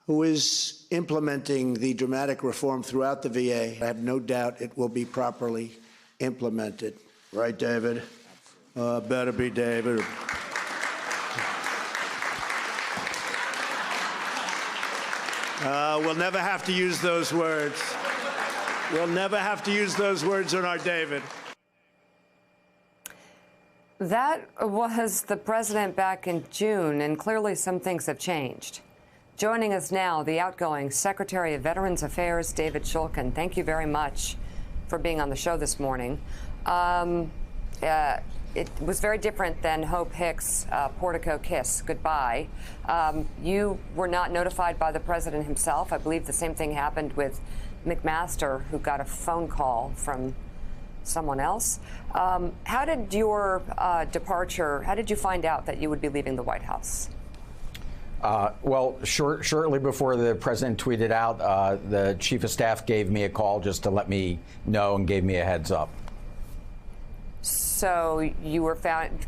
who is implementing the dramatic reform throughout the VA. I have no doubt it will be properly implemented. Right, David? Better be David. We'll never have to use those words. We'll never have to use those words on our David. That was the president back in June, and clearly some things have changed. Joining us now, the outgoing Secretary of Veterans Affairs, David Shulkin. Thank you very much for being on the show this morning. It was very different than Hope Hicks' portico kiss goodbye. You were not notified by the president himself. I believe the same thing happened with McMaster, who got a phone call from someone else. How did your departure, how did you find out that you would be leaving the White House? Well, shortly before the president tweeted out, the chief of staff gave me a call just to let me know and gave me a heads up. So you were found